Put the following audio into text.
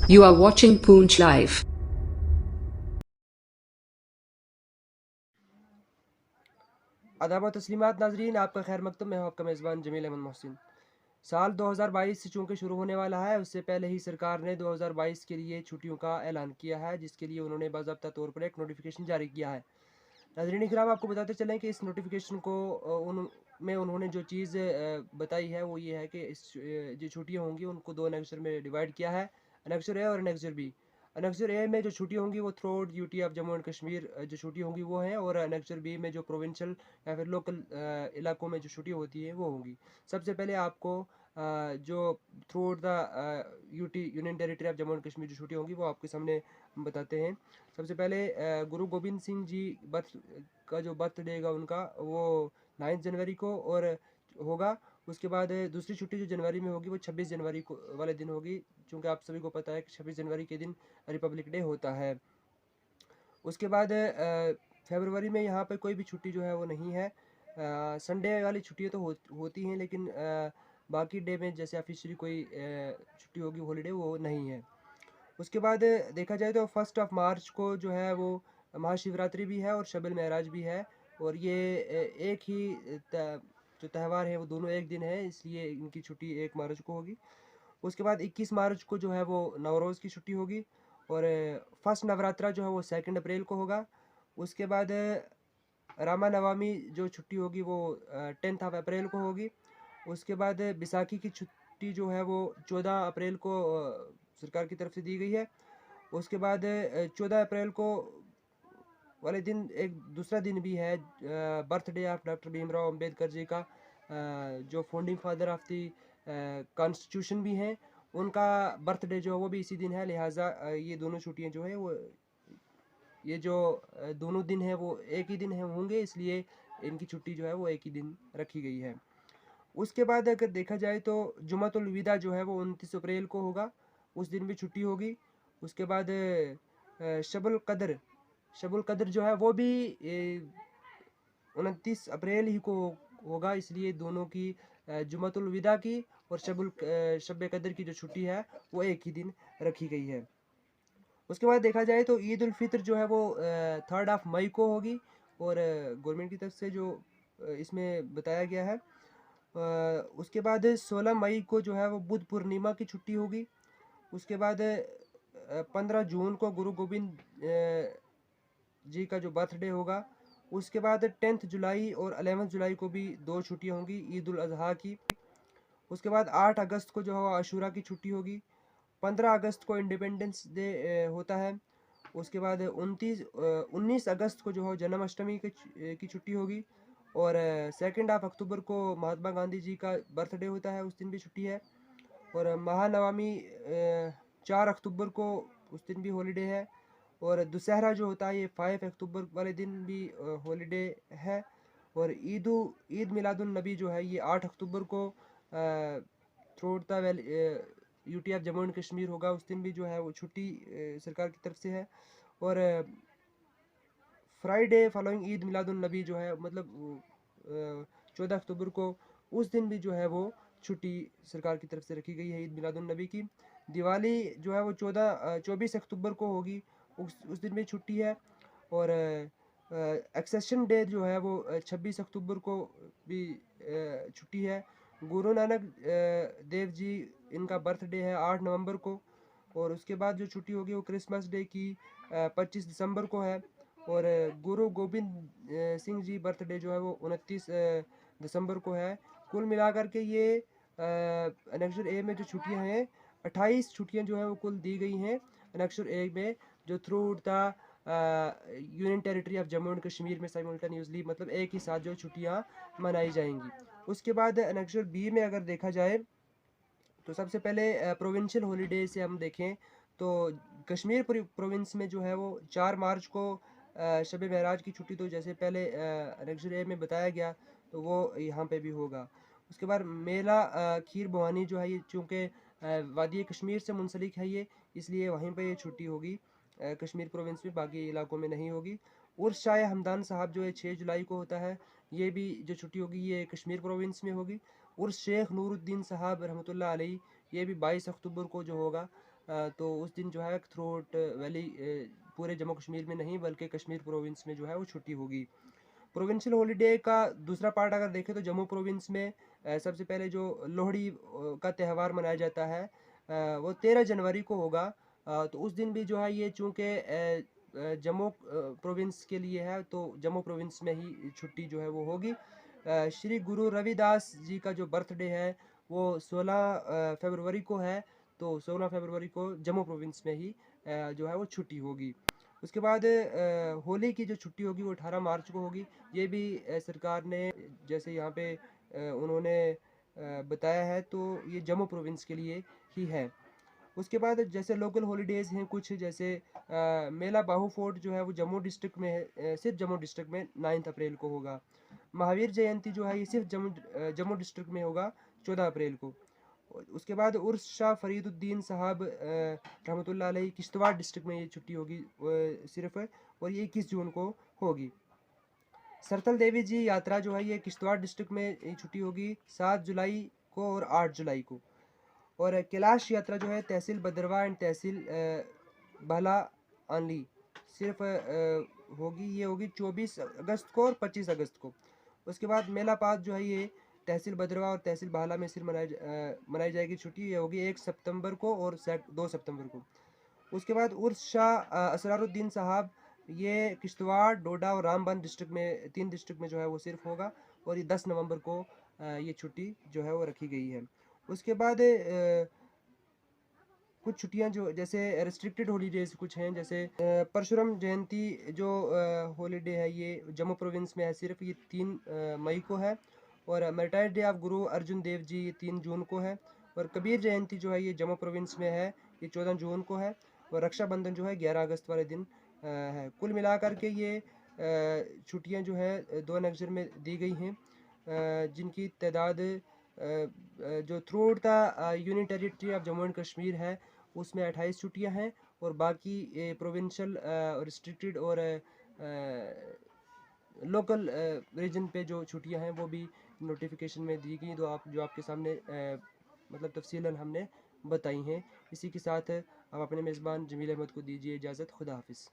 You are watching Poonch Live. आदाब तस्लीमात नाजरीन, आपका खैर मकतब में हूँ आपका मेज़बान जमील अहमद मोहसिन। साल 2022 से चूँकि शुरू होने वाला है, उससे पहले ही सरकार ने 2022 के लिए छुट्टियों का ऐलान किया है, जिसके लिए उन्होंने बाज़ाब्ता तौर पर एक नोटिफिकेशन जारी किया है। नाज़रीन इकराम, आपको बताते चलें कि इस नोटिफिकेशन को उन्होंने जो चीज़ बताई है वो ये है कि जो छुट्टियाँ होंगी उनको दो अनेक्सर में डिवाइड किया है, अनेक्सर ए और अनेक्सर बी। अनेक्सर ए में जो छुट्टी होंगी वो through out UT of Jammu and Kashmir जो छुट्टी होंगी वो है, और अनेक्सर बी में जो प्रोविंशियल या फिर लोकल इलाकों में जो छुट्टी होती है वो होंगी। सबसे पहले आपको जो through out the UT union territory of Jammu and Kashmir जो छुट्टी होंगी वो आपके सामने बताते हैं। सबसे पहले गुरु गोबिंद सिंह जी का जो बर्थडे का उनका वो 9 जनवरी को और होगा। उसके बाद दूसरी छुट्टी जो जनवरी में होगी वो 26 जनवरी को वाले दिन होगी, क्योंकि आप सभी को पता है कि 26 जनवरी के दिन रिपब्लिक डे होता है। उसके बाद फरवरी में यहाँ पर कोई भी छुट्टी जो है वो नहीं है। संडे वाली छुट्टियाँ तो होती हैं, लेकिन बाकी डे में जैसे ऑफिशियली कोई छुट्टी होगी हॉलीडे वो नहीं है। उसके बाद देखा जाए तो 1 मार्च को जो है वो महाशिवरात्रि भी है और शब महराज भी है, और ये एक ही जो त्यौहार है वो दोनों एक दिन है, इसलिए इनकी छुट्टी 1 मार्च को होगी। उसके बाद 21 मार्च को जो है वो नवरोज़ की छुट्टी होगी, और फर्स्ट नवरात्रा जो है वो 2 अप्रैल को होगा। उसके बाद रामा नवमी जो छुट्टी होगी वो 10 अप्रैल को होगी। उसके बाद बैसाखी की छुट्टी जो है वो 14 अप्रैल को सरकार की तरफ से दी गई है। उसके बाद 14 अप्रैल को वाले दिन एक दूसरा दिन भी है, birthday of doctor Bhimrao Ambedkar ji का, जो founding father of the constitution भी हैं, उनका बर्थडे जो है वो भी इसी दिन है। लिहाजा ये दोनों छुट्टियां जो है वो ये जो दोनों दिन है वो एक ही दिन है होंगे, इसलिए इनकी छुट्टी जो है वो एक ही दिन रखी गई है। उसके बाद अगर देखा जाए तो जुमातुल विदा जो है वो 29 अप्रैल को होगा, उस दिन भी छुट्टी होगी। उसके बाद शबुल कदर जो है वो भी 29 अप्रैल ही को होगा, इसलिए दोनों की जुमातुल विदा की और शब कदर की जो छुट्टी है वो एक ही दिन रखी गई है। उसके बाद देखा जाए तो ईद उल फितर जो है वो 3 मई को होगी, और गवर्नमेंट की तरफ से जो इसमें बताया गया है। उसके बाद 16 मई को जो है वो बुद्ध पूर्णिमा की छुट्टी होगी। उसके बाद 15 जून को गुरु गोबिंद जी का जो बर्थडे होगा। उसके बाद 10 जुलाई और 11 जुलाई को भी 2 छुट्टियाँ होंगी ईद उल अजहा की। उसके बाद 8 अगस्त को जो है आशूरा की छुट्टी होगी। 15 अगस्त को इंडिपेंडेंस डे होता है। उसके बाद 19 अगस्त को जो है जन्माष्टमी की छुट्टी होगी, और 2 अक्टूबर को महात्मा गांधी जी का बर्थडे होता है, उस दिन भी छुट्टी है। और महानवमी 4 अक्टूबर को, उस दिन भी हॉलीडे है। और दशहरा जो होता है ये 5 अक्टूबर वाले दिन भी हॉलीडे है। और ईद मिलादुन नबी जो है ये 8 अक्टूबर को through out the UT of Jammu and Kashmir होगा, उस दिन भी जो है वो छुट्टी सरकार की तरफ से है। और फ्राइडे फॉलोइंग ईद मिलादुन नबी जो है, मतलब 14 अक्टूबर को, उस दिन भी जो है वो छुट्टी सरकार की तरफ से रखी गई है ईद मिलादुन नबी की। दिवाली जो है वो 24 अक्टूबर को होगी, उस दिन भी छुट्टी है। और एक्सेशन डे जो है वो 26 अक्टूबर को भी छुट्टी है। गुरु नानक देव जी, इनका बर्थडे है 8 नवंबर को। और उसके बाद जो छुट्टी होगी वो क्रिसमस डे की 25 दिसंबर को है। और गुरु गोबिंद सिंह जी बर्थडे जो है वो 29 दिसंबर को है। कुल मिलाकर के ये अनेक्सर ए में जो छुट्टियां हैं 28 छुट्टियां जो है वो कुल दी गई हैं अनेक्सर ए में, जो through the union territory of Jammu and Kashmir में साइमल्टेनियसली, मतलब एक ही साथ जो छुट्टियां मनाई जाएंगी। उसके बाद अनेक्सर बी में अगर देखा जाए तो सबसे पहले प्रोविंशियल हॉलीडे से हम देखें तो कश्मीर प्रोविंस में जो है वो 4 मार्च को शब महराज की छुट्टी, तो जैसे पहले अनेक्सर ए में बताया गया तो वो यहाँ पे भी होगा। उसके बाद मेला खीर भवानी जो है ये चूँकि वादी कश्मीर से मुंसलिक है ये, इसलिए वहीं पे ये छुट्टी होगी कश्मीर प्रोविंस में, बाकी इलाकों में नहीं होगी। उर्स शाह हमदान साहब जो है 6 जुलाई को होता है, ये भी जो छुट्टी होगी ये कश्मीर प्रोविंस में होगी। उर्स शेख नूरुद्दीन साहब रहमतुल्लाह अलैह, ये भी 22 अक्टूबर को जो होगा। तो उस दिन जो है थ्रोट वैली पूरे जम्मू कश्मीर में नहीं बल्कि कश्मीर प्रोविंस में जो है वो छुट्टी होगी। प्रोविंशियल हॉलीडे का दूसरा पार्ट अगर देखें तो जम्मू प्रोविंस में सबसे पहले जो लोहड़ी का त्यौहार मनाया जाता है वो 13 जनवरी को होगा। तो उस दिन भी जो है ये चूँकि जम्मू प्रोविंस के लिए है तो जम्मू प्रोविंस में ही छुट्टी जो है वो होगी। श्री गुरु रविदास जी का जो बर्थडे है वो 16 फरवरी को है, तो 16 फरवरी को जम्मू प्रोविंस में ही जो है वो छुट्टी होगी। उसके बाद होली की जो छुट्टी होगी वो 18 मार्च को होगी। ये भी सरकार ने जैसे यहाँ पे उन्होंने बताया है, तो ये जम्मू प्रोविंस के लिए ही है। उसके बाद जैसे लोकल हॉलीडेज़ हैं कुछ, जैसे मेला बाहू फोर्ट जो है वो जम्मू डिस्ट्रिक्ट में है, सिर्फ जम्मू डिस्ट्रिक्ट में 9 अप्रैल को होगा। महावीर जयंती जो है ये सिर्फ जम्मू डिस्ट्रिक्ट में होगा 14 अप्रैल को। और उसके बाद उर्स शाह फरीदुद्दीन साहब रहमतुल्लाह अलैह किश्तवाड़ डिस्ट्रिक्ट में ये छुट्टी होगी सिर्फ, और ये 21 जून को होगी। सरतल देवी जी यात्रा जो है ये किश्तवाड़ डिस्ट्रिक्ट में ये छुट्टी होगी 7 जुलाई को और 8 जुलाई को। और कैलाश यात्रा जो है तहसील भद्रवा एंड तहसील बाला आनली सिर्फ होगी, ये होगी 24 अगस्त को और 25 अगस्त को। उसके बाद मेला पात जो है ये तहसील भद्रवा और तहसील बाला में सिर्फ मनाई जाएगी छुट्टी, ये होगी 1 सितंबर को और 2 सितंबर को। उसके बाद उर्स शाह असरारुद्दीन साहब ये किश्तवाड़, डोडा और रामबन डिस्ट्रिक्ट में 3 डिस्ट्रिक्ट में जो है वो सिर्फ होगा, और ये 10 नवंबर को ये छुट्टी जो है वो रखी गई है। उसके बाद कुछ छुट्टियां जो जैसे रेस्ट्रिक्टेड हॉलीडेज कुछ हैं, जैसे परशुराम जयंती जो हॉलीडे है ये जम्मू प्रोविंस में है सिर्फ, ये 3 मई को है। और मेरिटाइज डे ऑफ गुरु अर्जुन देव जी ये 3 जून को है। और कबीर जयंती जो है ये जम्मू प्रोविंस में है, ये 14 जून को है। और रक्षाबंधन जो है 11 अगस्त वाले दिन है। कुल मिलाकर के ये छुट्टियां जो है 2 नक्शर में दी गई हैं, जिनकी तादाद जो through out the union territory of Jammu and Kashmir है उसमें 28 छुट्टियां हैं, और बाकी प्रोविंशियल रिस्ट्रिक्टेड और लोकल रीजन पे जो छुट्टियां हैं वो भी नोटिफिकेशन में दी गई, जो आपके सामने मतलब तफसीलन हमने बताई हैं। इसी के साथ आप अपने मेज़बान जमील अहमद को दीजिए इजाज़त। खुदा हाफिज़।